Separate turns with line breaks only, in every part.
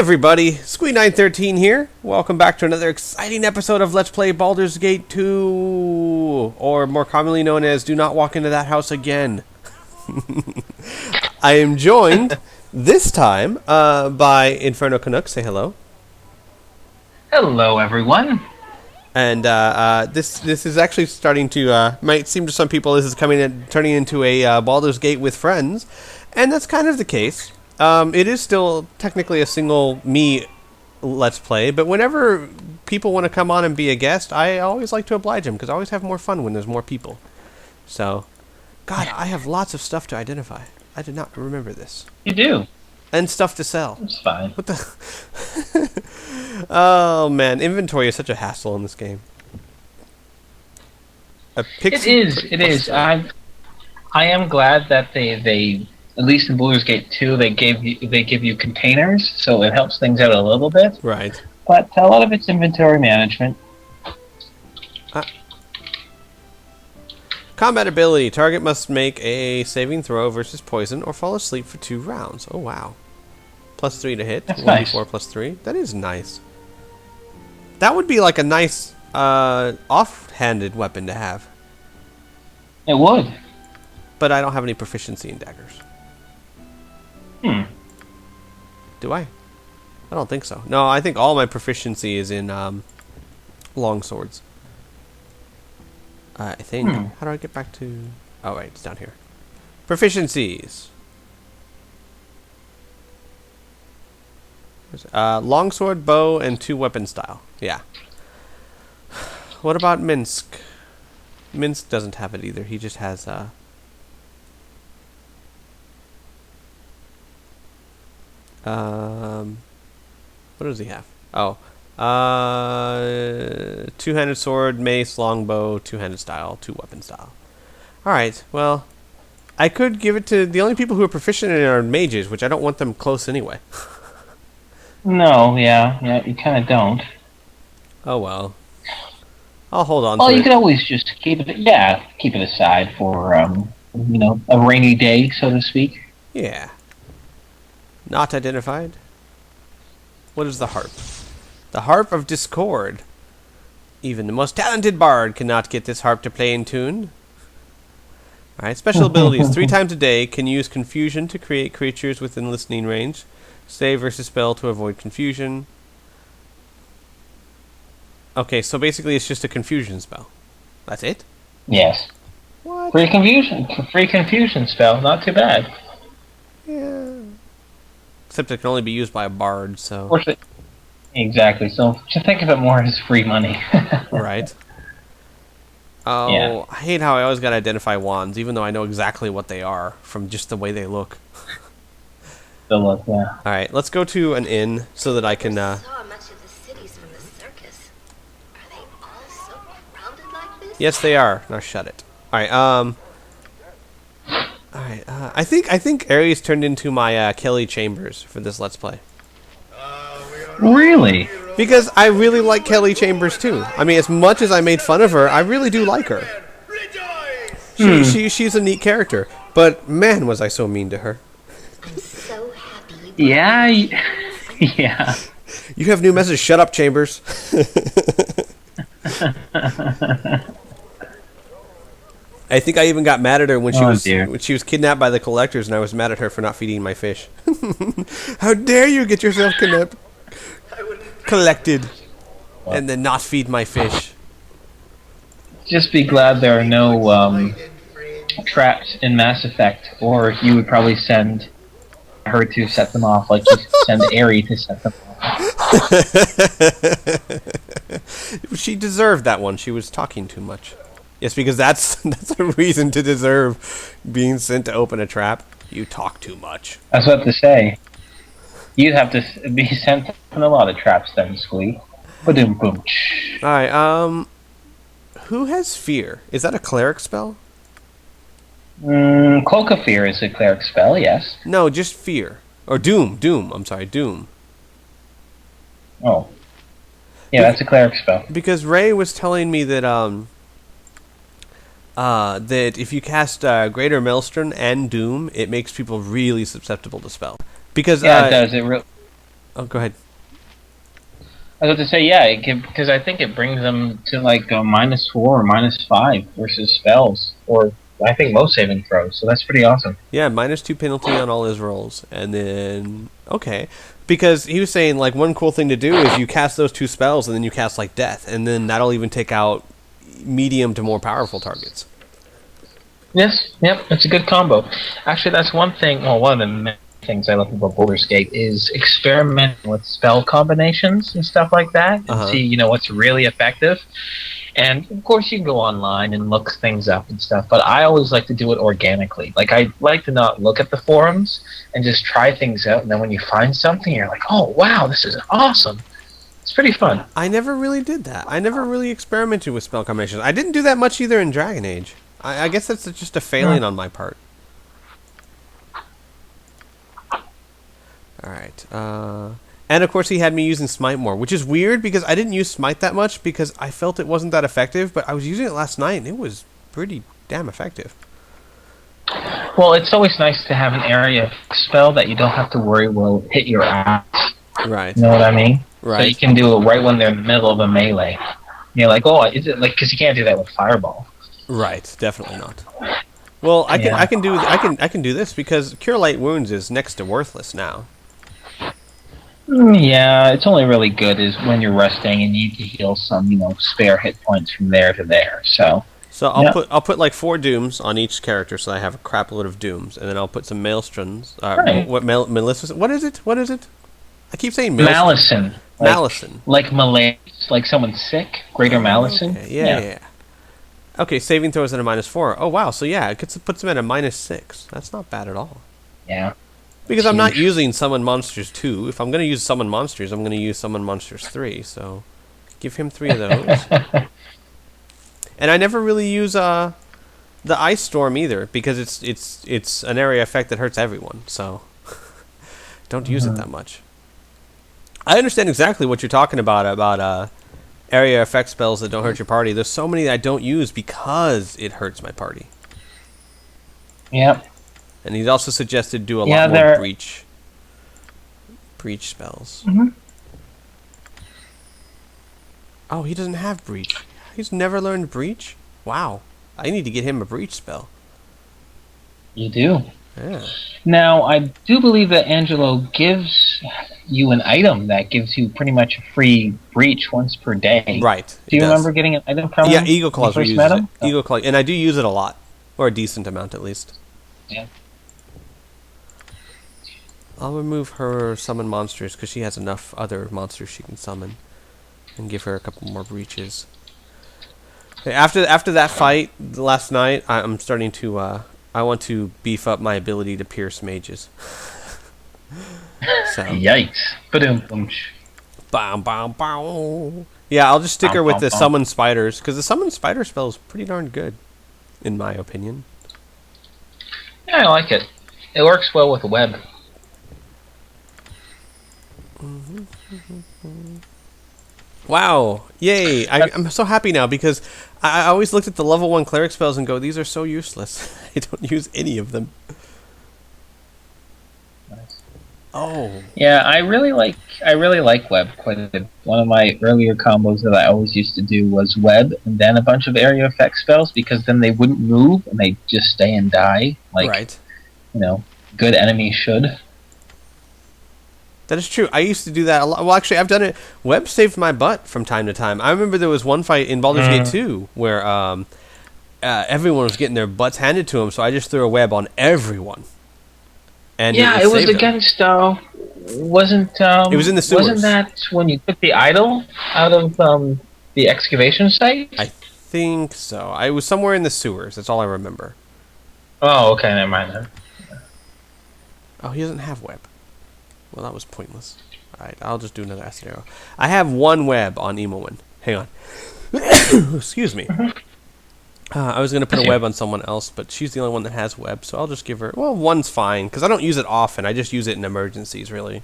everybody, Squee913 here. Welcome back to another exciting episode of Let's Play Baldur's Gate 2, or more commonly known as Do Not Walk Into That House Again. I am joined, this time, by Inferno Canuck. Say hello.
Hello, everyone.
And this is actually starting to, might seem to some people this is turning into a Baldur's Gate with friends, and that's kind of the case. It is still technically a single me Let's Play, but whenever people want to come on and be a guest, I always like to oblige them, because I always have more fun when there's more people. So, God, I have lots of stuff to identify. I did not remember this.
You do.
And stuff to sell.
It's fine.
What the... Oh, man, inventory is such a hassle in this game.
It is. I am glad that they at least in Baldur's Gate 2, they give you containers, so it helps things out a little bit.
Right.
But a lot of it's inventory management.
Combat ability. Target must make a saving throw versus poison or fall asleep for 2 rounds. Oh, wow. +3 to hit.
That's
1d4
nice.
+3. That is nice. That would be like a nice off-handed weapon to have.
It would.
But I don't have any proficiency in daggers. Do I? I don't think so. No, I think all my proficiency is in long swords. I think. How do I get back to... Oh, right, it's down here. Proficiencies. Longsword, bow, and 2 weapon style. Yeah. What about Minsk? Minsk doesn't have it either. He just has... what does he have? Oh. Two-handed sword, mace, longbow, 2-handed style, 2 weapon style. Alright, well, I could give it to... The only people who are proficient in it are mages, which I don't want them close anyway.
No, yeah, you kind of don't.
Oh well. I'll hold on
Well,
to
you
it.
could always just keep it aside for, a rainy day, so to speak.
Yeah. Not identified. What is the harp? The Harp of Discord. Even the most talented bard cannot get this harp to play in tune. Alright, special abilities. 3 times a day can use confusion to create creatures within listening range. Save versus spell to avoid confusion. Okay, so basically it's just a confusion spell. That's it?
Yes.
What?
Free confusion spell. Not too bad.
Yeah. Except it can only be used by a bard, so...
Of course exactly. So just think of it more as free money.
Right. Oh,
Yeah.
I hate how I always gotta identify wands, even though I know exactly what they are from just the way they look.
So look, yeah.
Alright, let's go to an inn so that I can,
Saw much of the cities from the circus. Are they all so crowded like this?
Yes, they are. Now shut it. Alright, Alright, I think Ares turned into my, Kelly Chambers for this Let's Play.
Really?
Because I really like Kelly Chambers, too. I mean, as much as I made fun of her, I really do like her. She's a neat character. But, man, was I so mean to her.
I'm so happy.
Yeah. Yeah.
You have new message. Shut up, Chambers. I think I even got mad at her when she was kidnapped by the collectors, and I was mad at her for not feeding my fish. How dare you get yourself collected and then not feed my fish?
Just be glad there are no traps in Mass Effect, or you would probably send her to set them off, like you send Aerie to set them off.
She deserved that one. She was talking too much. Yes, because that's a reason to deserve being sent to open a trap. You talk too much.
I was about to say, you'd have to be sent in a lot of traps then, Squee. Ba-doom boom.
Alright, who has fear? Is that a cleric spell?
Cloak of Fear is a cleric spell, yes.
No, just fear. Or doom. I'm sorry, doom.
Oh. Yeah, that's a cleric spell.
Because Ray was telling me that that if you cast Greater Maelstrom and Doom, it makes people really susceptible to spell. Because
Yeah, it does.
Oh, go ahead.
I was about to say, yeah, because I think it brings them to like a -4 or -5 versus spells, or I think most saving throws. So that's pretty awesome.
Yeah, -2 penalty on all his rolls, and then okay, because he was saying like one cool thing to do is you cast those 2 spells, and then you cast like death, and then that'll even take out medium to more powerful targets.
Yes, yep, it's a good combo. Actually, that's one thing. Well, one of the many things I love about Baldur's Gate is experimenting with spell combinations and stuff like that, and see what's really effective. And of course, you can go online and look things up and stuff, but I always like to do it organically. Like I like to not look at the forums and just try things out, and then when you find something, you're like, "Oh wow, this is awesome!" It's pretty fun.
I never really did that. I never really experimented with spell combinations. I didn't do that much either in Dragon Age. I guess that's just a failing on my part. Alright. And of course he had me using Smite more, which is weird because I didn't use Smite that much because I felt it wasn't that effective, but I was using it last night and it was pretty damn effective.
Well, it's always nice to have an area spell that you don't have to worry will hit your ass.
Right.
You know what I mean?
Right.
So you can do it right when they're in the middle of a melee. You're like, oh, is it like, because you can't do that with Fireball.
Right, definitely not. Well, I can do this because Cure Light Wounds is next to worthless now.
Yeah, it's only really good is when you're resting and you need to heal some, spare hit points from there to there. So
I'll put like 4 dooms on each character, so I have a crap load of dooms, and then I'll put some maelstroms.
Right.
Melissa? What is it? I keep saying
Malison.
Malison.
Like malaise, like someone's sick. Greater Malison.
Okay. Yeah. Okay, saving throws at a -4. Oh wow, so yeah, it puts them at a -6. That's not bad at all.
Yeah.
Because I'm not using Summon Monsters 2. If I'm going to use Summon Monsters, I'm going to use Summon Monsters 3. So, give him 3 of those. And I never really use the Ice Storm either, because it's an area effect that hurts everyone. So, don't use it that much. I understand exactly what you're talking about area effect spells that don't hurt your party. There's so many that I don't use because it hurts my party.
Yep.
And he's also suggested do a lot more breach spells. Oh, he doesn't have breach. He's never learned breach? Wow. I need to get him a breach spell.
You do.
Yeah.
Now, I do believe that Angelo gives you an item that gives you pretty much a free breach once per day.
Right.
Do you remember getting an item from him?
Yeah, Eagle Claws
uses
it. Eagle Claw, and I do use it a lot. Or a decent amount, at least.
Yeah.
I'll remove her summon monsters, because she has enough other monsters she can summon. And give her a couple more breaches. Okay, after that fight last night, I'm starting to... I want to beef up my ability to pierce mages. So.
Yikes.
Bow, bow, bow. Yeah, I'll just stick her with the summon spiders, because the summon spider spell is pretty darn good, in my opinion.
Yeah, I like it. It works well with web.
Wow. Yay. I'm so happy now, because I always looked at the level 1 cleric spells and go, these are so useless. I don't use any of them.
Nice.
Oh.
Yeah, I really like web quite a bit. One of my earlier combos that I always used to do was web and then a bunch of area effect spells, because then they wouldn't move and they just stay and die like good enemies should.
That is true. I used to do that a lot. Well, actually, I've done it. Web saved my butt from time to time. I remember there was one fight in Baldur's Gate 2 where everyone was getting their butts handed to them, so I just threw a web on everyone. And
it was against. Wasn't
it was in the sewers.
Wasn't that when you took the idol out of the excavation site?
I think so. I was somewhere in the sewers. That's all I remember.
Oh, okay. Never mind then.
Oh, he doesn't have web. Well, that was pointless. Alright, I'll just do another acid arrow. I have 1 web on Emowen. Hang on. Excuse me. I was going to put a web on someone else, but she's the only one that has web, so I'll just give her... Well, 1's fine, because I don't use it often. I just use it in emergencies, really.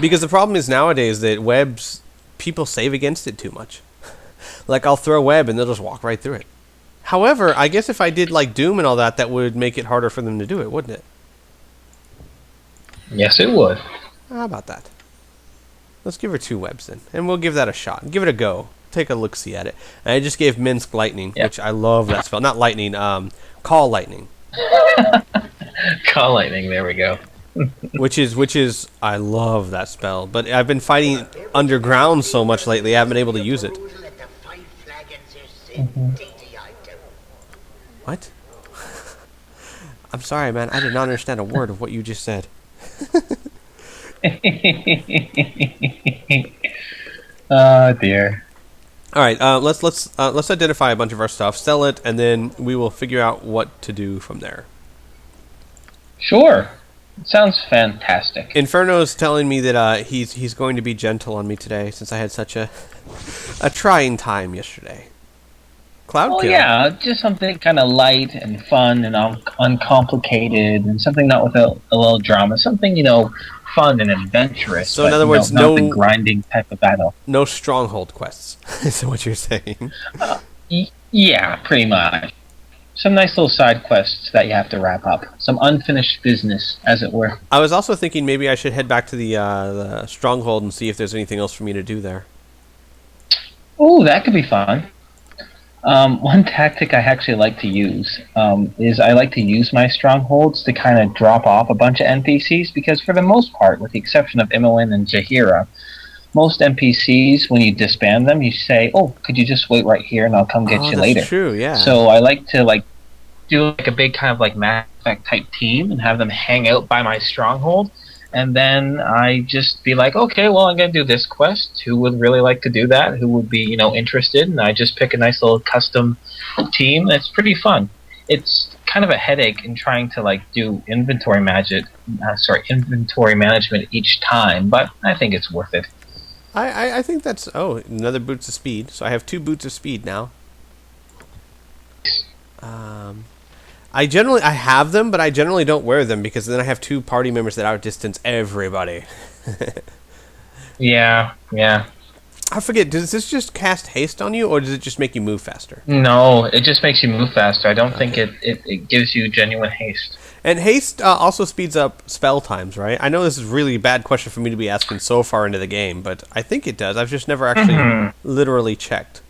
Because the problem is nowadays that webs... People save against it too much. Like, I'll throw a web and they'll just walk right through it. However, I guess if I did, like, Doom and all that, that would make it harder for them to do it, wouldn't it?
Yes, it would.
How about that? Let's give her 2 webs then, and we'll give that a shot. Give it a go. Take a look-see at it. And I just gave Minsk Lightning, which I love that spell. Not Lightning, Call Lightning.
Call Lightning, there we go.
which is I love that spell. But I've been fighting underground so much lately, I haven't been able to use it. What? I'm sorry, man. I did not understand a word of what you just said.
Oh dear.
All right, let's identify a bunch of our stuff, sell it, and then we will figure out what to do from there.
Sure. Sounds fantastic.
Inferno's telling me that he's going to be gentle on me today since I had such a trying time yesterday. Cloud
Well,
kill.
yeah, just something kind of light and fun and uncomplicated, and something not with a little drama. Something, fun and adventurous.
So in other words,
not the grinding type of battle.
No stronghold quests. Is what you're saying?
Yeah, pretty much. Some nice little side quests that you have to wrap up. Some unfinished business, as it were.
I was also thinking maybe I should head back to the stronghold and see if there's anything else for me to do there.
Oh, that could be fun. One tactic I actually like to use is I like to use my strongholds to kind of drop off a bunch of NPCs, because for the most part, with the exception of Imoen and Jaheira, most NPCs, when you disband them, you say, "Oh, could you just wait right here and I'll come get you later."
That's true, yeah.
So I like to do a big kind of Mass Effect type team and have them hang out by my stronghold. And then I just be like, okay, well, I'm going to do this quest. Who would really like to do that? Who would be, interested? And I just pick a nice little custom team. It's pretty fun. It's kind of a headache in trying to do inventory management each time, but I think it's worth it.
I think that's another boots of speed. So I have 2 boots of speed now. I have them, but I generally don't wear them because then I have 2 party members that outdistance everybody.
Yeah.
I forget, does this just cast haste on you, or does it just make you move faster?
No, it just makes you move faster. I don't think it gives you genuine haste.
And haste also speeds up spell times, right? I know this is a really bad question for me to be asking so far into the game, but I think it does. I've just never actually literally checked.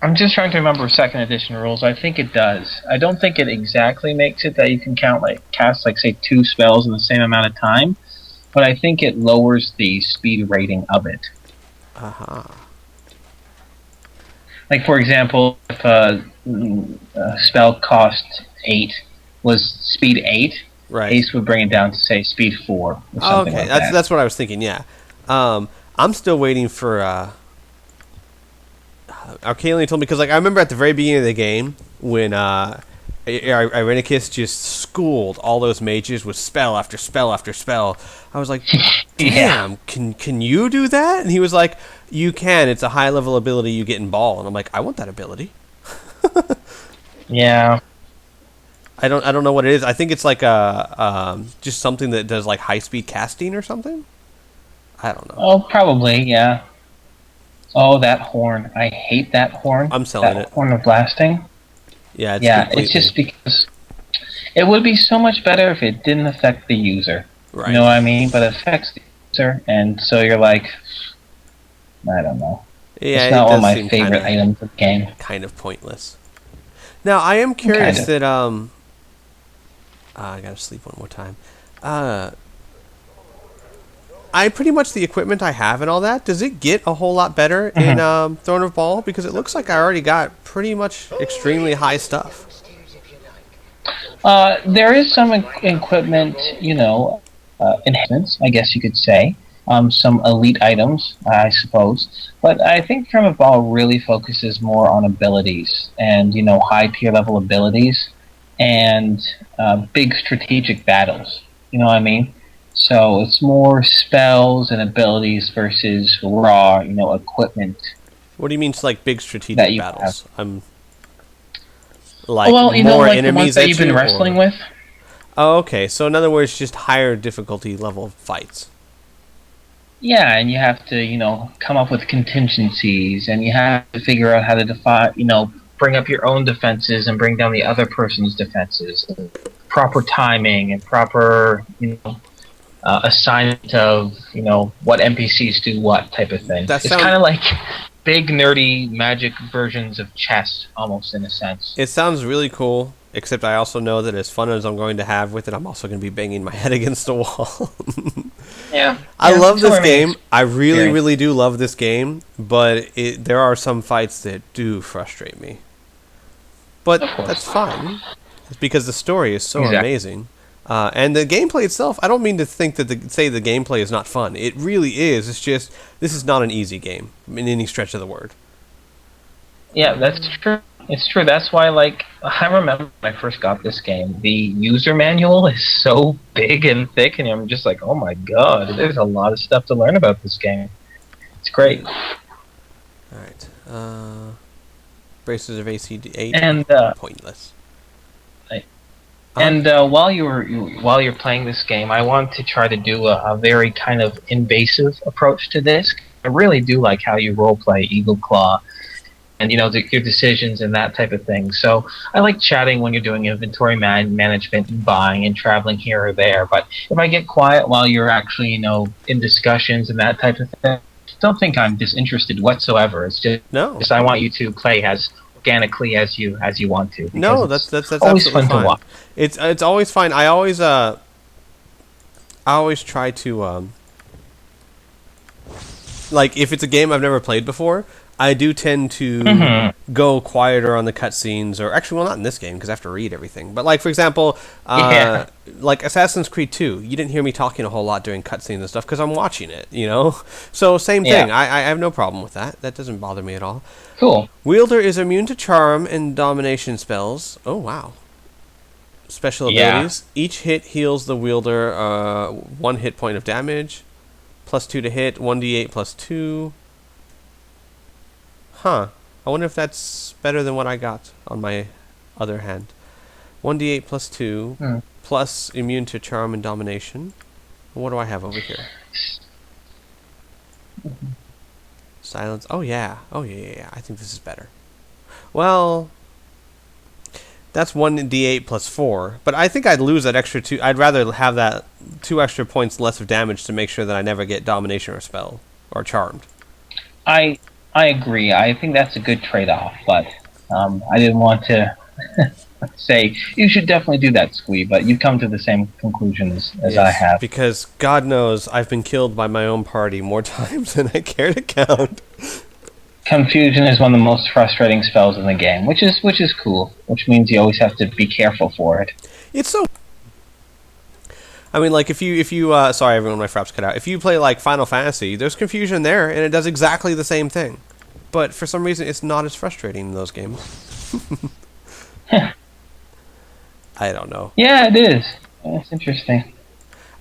I'm just trying to remember 2nd edition rules. I think it does. I don't think it exactly makes it that you can cast say 2 spells in the same amount of time, but I think it lowers the speed rating of it. For example, if a spell cost 8 was speed 8,
right,
haste would bring it down to say speed 4 or something like that.
That's what I was thinking. Yeah, I'm still waiting for. Arcalian told me, because I remember at the very beginning of the game when Irenicus just schooled all those mages with spell after spell after spell. I was like, damn, can you do that? And he was like, you can. It's a high level ability you get in Ball. And I'm like, I want that ability.
Yeah.
I don't know what it is. I think it's just something that does high speed casting or something. I don't know.
Oh, probably, yeah. Oh, that horn. I hate that horn.
I'm selling it.
Horn of blasting.
Yeah,
it's just because it would be so much better if it didn't affect the user.
Right.
You know what I mean? But it affects the user, and so you're like, I don't know.
Yeah,
it's not one of my favorite items of the game.
Kind of pointless. Now, I am curious that I gotta sleep one more time. I pretty much the equipment I have and all that, does it get a whole lot better in Throne of Ball? Because it looks like I already got pretty much extremely high stuff.
There is some equipment, enhancements, I guess you could say. Some elite items, I suppose. But I think Throne of Ball really focuses more on abilities and, high tier level abilities and big strategic battles. You know what I mean? So it's more spells and abilities versus raw, equipment.
What do you mean, big strategic battles?
More
enemies
the ones that you've been wrestling with.
Oh, okay. So in other words, just higher difficulty level fights.
Yeah, and you have to, come up with contingencies, and you have to figure out how to bring up your own defenses and bring down the other person's defenses. Proper timing and proper, assignment of what NPCs do what type of thing.
That
It's kind of like big nerdy magic versions of chess, almost in a sense.
It sounds really cool, except I also know that as fun as I'm going to have with it, I'm also going to be banging my head against the wall.
Yeah.
I love this game. I really, really do love this game, but there are some fights that do frustrate me. But that's fine. It's because the story is so amazing. And the gameplay itself, I don't mean to think that say the gameplay is not fun. It really is. It's just, this is not an easy game in any stretch of the word.
Yeah, that's true. It's true. That's why, I remember when I first got this game, the user manual is so big and thick, and I'm just like, oh my god, there's a lot of stuff to learn about this game. It's great.
Alright. Braces of AC8.
And,
pointless.
And while you're playing this game, I want to try to do a very kind of invasive approach to this. I really do like how you roleplay Eagle Claw, and your decisions and that type of thing. So I like chatting when you're doing inventory management and buying and traveling here or there. But if I get quiet while you're actually in discussions and that type of thing, don't think I'm disinterested whatsoever. It's just I want you to play as organically as you want to.
No, that's
always
absolutely
fun
fine.
to watch.
It's always fine. I always try to like, if it's a game I've never played before, I do tend to go quieter on the cutscenes, or actually, well, not in this game because I have to read everything. But like, for example, like Assassin's Creed 2, you didn't hear me talking a whole lot during cutscenes and stuff because I'm watching it, So same thing. I have no problem with that. That doesn't bother me at all.
Cool.
Wielder is immune to charm and domination spells. Oh wow. Special abilities. Each hit heals the wielder 1 hit point of damage, +2 to hit, 1d8 +2. Huh. I wonder if that's better than what I got on my other hand. 1d8 +2, plus immune to charm and domination. What do I have over here? Silence. Oh yeah. I think this is better. Well, that's 1d8 +4, but I think I'd lose that extra 2. I'd rather have that 2 extra points less of damage to make sure that I never get domination or spell or charmed.
I agree. I think that's a good trade-off, but I didn't want to say you should definitely do that, Squee, but you've come to the same conclusion as I have.
Because God knows I've been killed by my own party more times than I care to count.
Confusion is one of the most frustrating spells in the game, which is cool, which means you always have to be careful for it.
It's so... I mean, like, if you sorry everyone, my fraps cut out. If you play, like, Final Fantasy, there's confusion there, and it does exactly the same thing. But for some reason, it's not as frustrating in those games. I don't know.
Yeah, it is. That's interesting.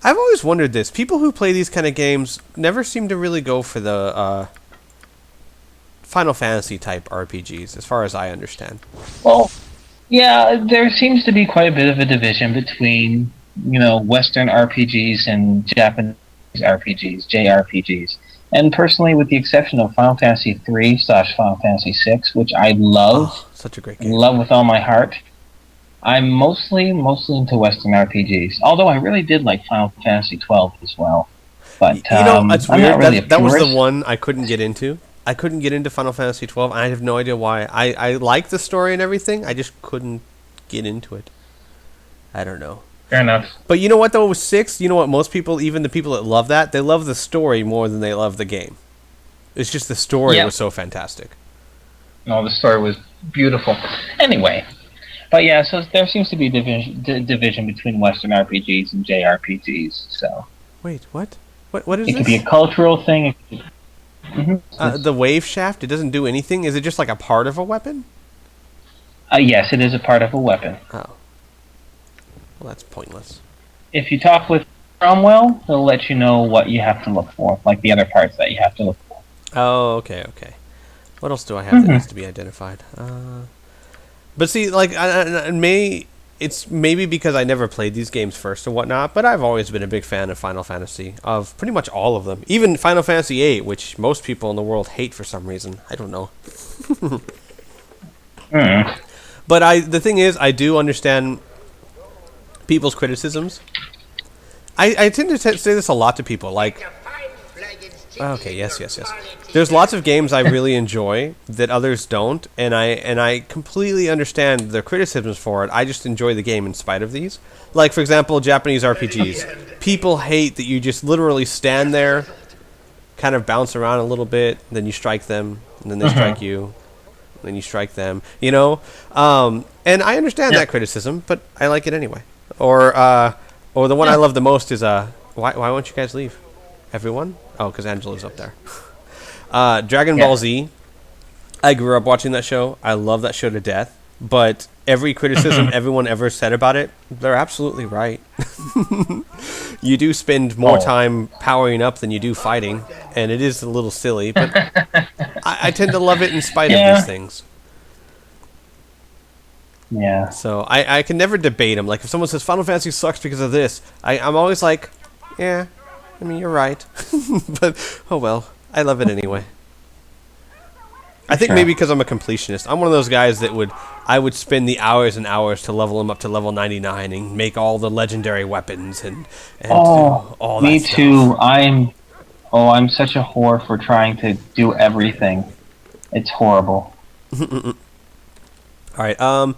I've always wondered this. People who play these kind of games never seem to really go for the Final Fantasy type RPGs, as far as I understand.
Well, yeah, there seems to be quite a bit of a division between Western RPGs and Japanese RPGs, JRPGs. And personally, with the exception of Final Fantasy 3/Final Fantasy 6, which I love,
such a great game,
love with all my heart, I'm mostly into Western RPGs. Although I really did like Final Fantasy 12 as well. But
it's
I'm
weird.
not really
that was the one I couldn't get into. I couldn't get into Final Fantasy 12. I have no idea why. I like the story and everything. I just couldn't get into it. I don't know.
Fair enough.
But you know what, though, with 6, you know what, most people, even the people that love that, they love the story more than they love the game. It's just the story was so fantastic.
No, the story was beautiful. Anyway, but yeah, so there seems to be division between Western RPGs and JRPGs, so...
Wait, what? What is
it
this?
Could be a cultural thing.
The wave shaft, it doesn't do anything? Is it just like a part of a weapon?
Yes, it is a part of a weapon.
Oh. Well, that's pointless.
If you talk with Cromwell, he'll let you know what you have to look for, like the other parts that you have to look for.
Oh, okay. What else do I have that needs to be identified? But see, like, it's maybe because I never played these games first or whatnot, but I've always been a big fan of Final Fantasy, of pretty much all of them. Even Final Fantasy VIII, which most people in the world hate for some reason. I don't know. But the thing is, I do understand people's criticisms, I tend to say this a lot to people. Like, okay, yes. There's lots of games I really enjoy that others don't, and I completely understand their criticisms for it. I just enjoy the game in spite of these. Like, for example, Japanese RPGs. People hate that you just literally stand there, kind of bounce around a little bit, then you strike them, and then they strike you, then you strike them. You know, and I understand that criticism, but I like it anyway. Or the one I love the most is why won't you guys leave? Everyone? Oh, because Angela's up there. Dragon Ball Z. I grew up watching that show. I love that show to death. But every criticism everyone ever said about it, they're absolutely right. You do spend more time powering up than you do fighting, and it is a little silly, but I tend to love it in spite of these things.
Yeah.
So I can never debate them. Like, if someone says Final Fantasy sucks because of this, I'm always like, yeah, I mean, you're right. But, oh well, I love it anyway. I think maybe because I'm a completionist. I'm one of those guys that I would spend the hours and hours to level them up to level 99 and make all the legendary weapons and all that
me
stuff.
too. I'm such a whore for trying to do everything. It's horrible.
All right. Oh,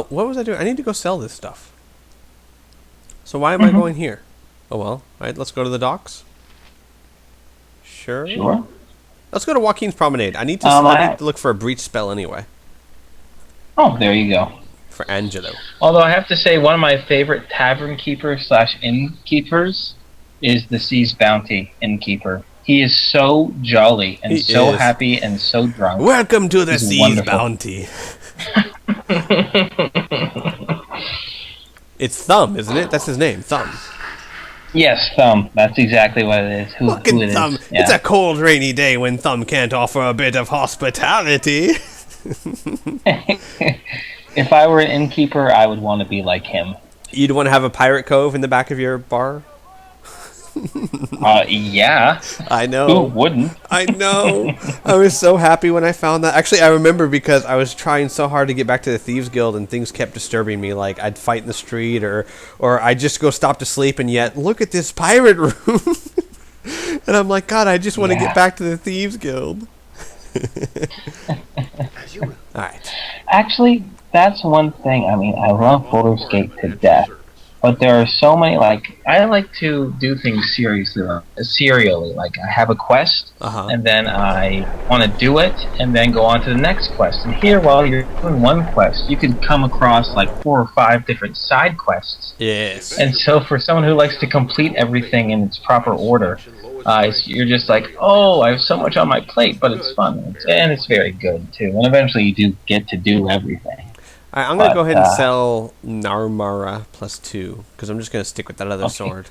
what was I doing? I need to go sell this stuff. So why am I going here? Oh well. All right, let's go to the docks. Sure. Let's go to Joaquin's Promenade. I need to look for a breach spell anyway.
Oh, there you go.
For Angelo.
Although I have to say, one of my favorite tavern keepers / innkeepers is the Sea's Bounty innkeeper. He is so jolly and happy and so drunk.
Welcome to the Sea's Bounty. It's Thumb, isn't it? That's his name, Thumb.
Yes, Thumb. That's exactly what it is. Who it
Thumb.
Is. Yeah.
It's a cold, rainy day when Thumb can't offer a bit of hospitality.
If I were an innkeeper, I would want to be like him.
You'd want to have a pirate cove in the back of your bar?
Yeah.
I know.
Who wouldn't?
I know. I was so happy when I found that. Actually, I remember because I was trying so hard to get back to the Thieves Guild and things kept disturbing me. Like, I'd fight in the street or I'd just go stop to sleep and yet, look at this pirate room. And I'm like, God, I just want to get back to the Thieves Guild. Alright.
Actually, that's one thing. I mean, I love Baldur's Gate to death. But there are so many, like, I like to do things serially. Like, I have a quest, and then I want to do it, and then go on to the next quest. And here, while you're doing one quest, you can come across, like, 4 or 5 different side quests.
Yes.
And so for someone who likes to complete everything in its proper order, you're just like, oh, I have so much on my plate, but it's fun. And it's very good, too. And eventually you do get to do everything.
Alright, I'm going to go ahead and sell Narmara +2, because I'm just going to stick with that other sword.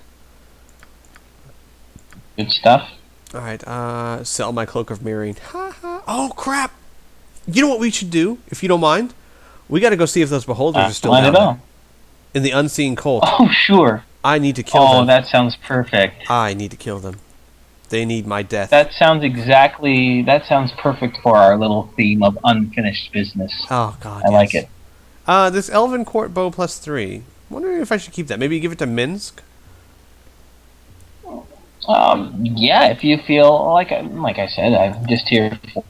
Good stuff.
Alright, sell my Cloak of Mirroring. Oh, crap! You know what we should do, if you don't mind? We got to go see if those beholders are still down there. In the Unseen Cult.
Oh, sure.
I need to kill them.
Oh, that sounds perfect.
I need to kill them. They need my death.
That sounds perfect for our little theme of unfinished business.
Oh, God,
I like it.
This Elven Court Bow +3. I'm wondering if I should keep that. Maybe give it to Minsk?
Yeah, if you feel like I said, I'm just here for,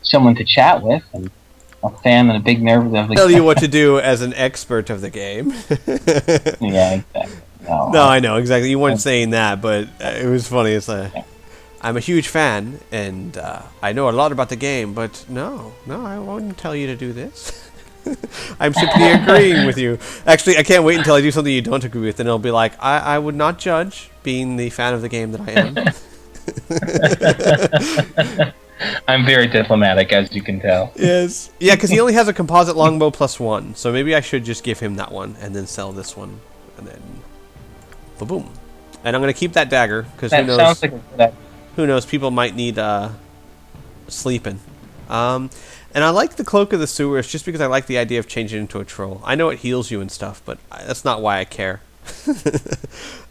someone to chat with, and a fan and a big nerd of the
tell you what to do as an expert of the game.
Yeah, exactly.
No, I know, exactly. You weren't saying that, but it was funny. It's I'm a huge fan, and I know a lot about the game, but no, I wouldn't tell you to do this. I'm simply agreeing with you. Actually, I can't wait until I do something you don't agree with, and it'll be like, I would not judge, being the fan of the game that I am.
I'm very diplomatic, as you can tell.
Yes. Yeah, because he only has a composite longbow +1, so maybe I should just give him that one, and then sell this one, and then... Ba-boom. And I'm going to keep that dagger, because who knows...
Sounds like a good idea.
Who knows, people might need sleeping. And I like the Cloak of the Sewers just because I like the idea of changing into a troll. I know it heals you and stuff, but that's not why I care.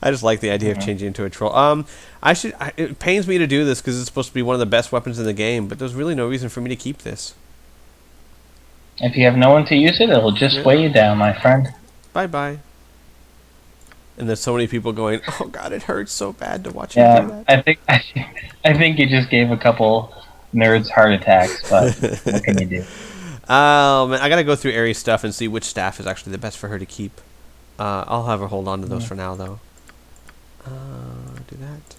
I just like the idea of changing into a troll. It pains me to do this because it's supposed to be one of the best weapons in the game, but there's really no reason for me to keep this.
If you have no one to use it, it'll just weigh you down, my friend.
Bye-bye. And there's so many people going, "Oh God, it hurts so bad to watch him do that."
I think you just gave a couple nerds heart attacks, but what can you do?
I gotta go through Aries' stuff and see which staff is actually the best for her to keep. I'll have her hold on to those for now, though. Do that.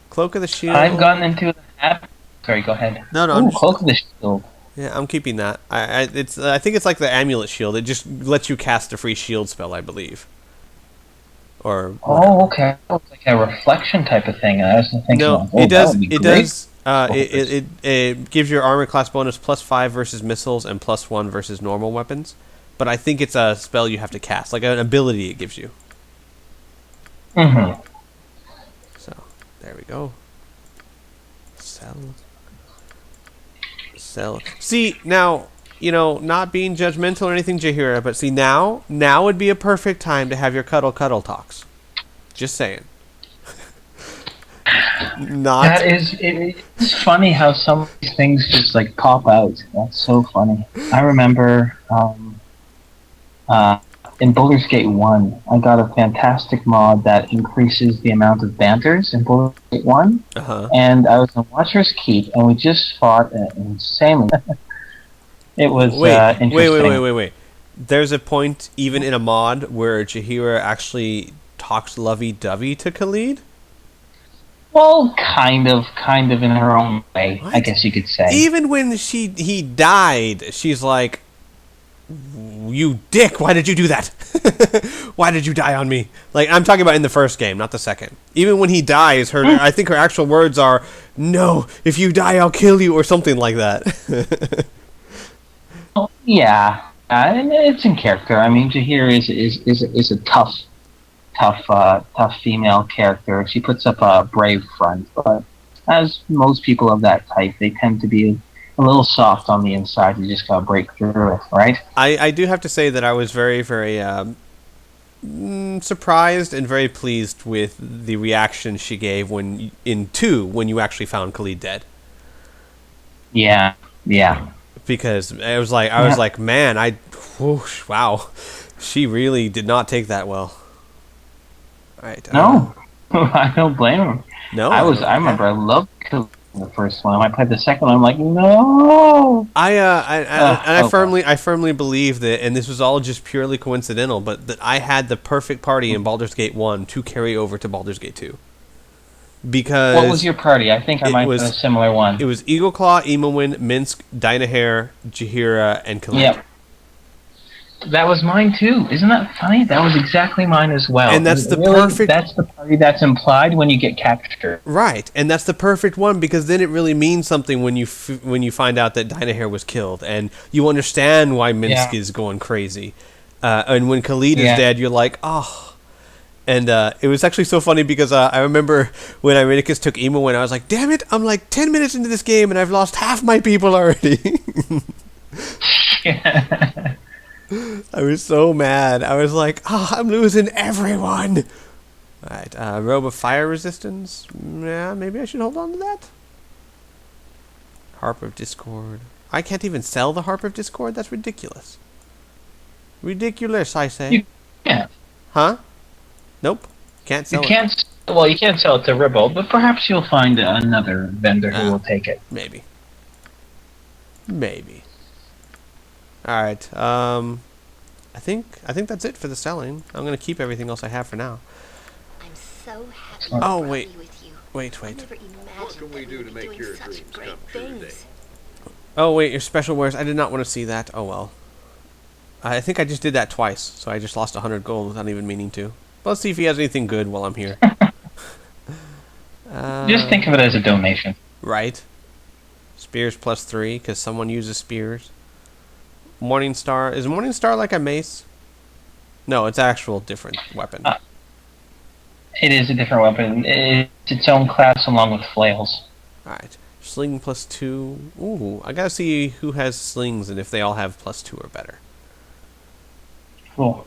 Cloak of the Shield.
I've gotten into the habit. Sorry, go ahead.
No,
Ooh, Cloak of the Shield.
Yeah, I'm keeping that. I think it's like the Amulet Shield. It just lets you cast a free shield spell, I believe. Or
oh, okay. It's like a reflection type of thing. I was thinking,
no, it does. It does. It gives your armor class bonus +5 versus missiles and +1 versus normal weapons. But I think it's a spell you have to cast, like an ability it gives you.
Mm-hmm.
So there we go. Sell. See, now, not being judgmental or anything, Jaheira, but see, now would be a perfect time to have your cuddle talks. Just saying.
It's funny how some of these things just like pop out. That's so funny. I remember in Baldur's Gate 1, I got a fantastic mod that increases the amount of banters in Baldur's Gate 1. And I was in Watcher's Keep, and we just fought insanely. It was interesting.
Wait. There's a point, even in a mod, where Jaheira actually talks lovey-dovey to Khalid?
Well, kind of in her own way,
What?
I guess you could say.
Even when he died, she's like, "You dick, why did you do that? Why did you die on me?" Like, I'm talking about in the first game, not the second. Even when he dies, I think her actual words are, "No, if you die, I'll kill you," or something like that.
Yeah, and it's in character. I mean, Jaheira is a tough female character. She puts up a brave front, but as most people of that type, they tend to be a little soft on the inside. You just gotta break through it, right?
I do have to say that I was very, very surprised and very pleased with the reaction she gave when you actually found Khalid dead.
Yeah.
Because I was like, man, wow, she really did not take that well. Right.
No, I don't blame him.
No,
I remember I loved Khalid in the first one. I played the second one. I'm like, no.
I firmly believe that, and this was all just purely coincidental, but that I had the perfect party in Baldur's Gate 1 to carry over to Baldur's Gate 2. Because
what was your party? I think I might have a similar one.
It was Eagleclaw, Imowin, Minsk, Dynahair, Jaheira, and Khalid.
Yep. That was mine too. Isn't that funny? That was exactly mine as well.
And that's perfect.
That's the party that's implied when you get captured.
Right, and that's the perfect one because then it really means something when you find out that Dynahair was killed, and you understand why Minsk is going crazy. And when Khalid is dead, you're like, oh. And it was actually so funny because I remember when Irenicus took Imowin, I was like, damn it, I'm like 10 minutes into this game and I've lost half my people already. I was so mad. I was like, I'm losing everyone. Alright, Robe of Fire Resistance. Yeah, maybe I should hold on to that. Harp of Discord. I can't even sell the Harp of Discord? That's ridiculous. Ridiculous, I say.
Yeah.
Huh? Nope. Can't sell
it. Well, you can't sell it to Ribble, but perhaps you'll find another vendor who will take it.
Maybe. Alright, I think that's it for the selling. I'm going to keep everything else I have for now.
I'm so happy
Oh,
to
wait.
be with you.
Wait.
I never
What can we do to make your dreams come true today?
Oh, wait, your special wares. I did not want to see that. Oh, well. I think I just did that twice, so I just lost 100 gold without even meaning to. But let's see if he has anything good while I'm here.
Just think of it as a donation.
Right. Spears +3, because someone uses spears. Morningstar. Is Morningstar like a mace? No, it's actual different weapon.
It is a different weapon. It's its own class along with flails.
Alright. Sling +2. Ooh, I gotta see who has slings and if they all have +2 or better.
Cool.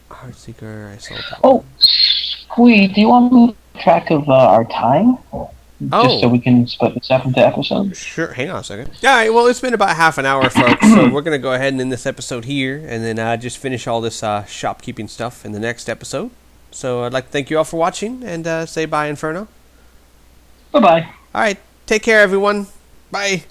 Heartseeker, I sold that.
Oh, Squee, do you want me to keep track of our time? Just so we can split this up into episodes.
Sure. Hang on a second. All right. Well, it's been about half an hour, folks. So we're gonna go ahead and end this episode here, and then just finish all this shopkeeping stuff in the next episode. So I'd like to thank you all for watching, and say bye, Inferno.
Bye-bye.
All right. Take care, everyone. Bye.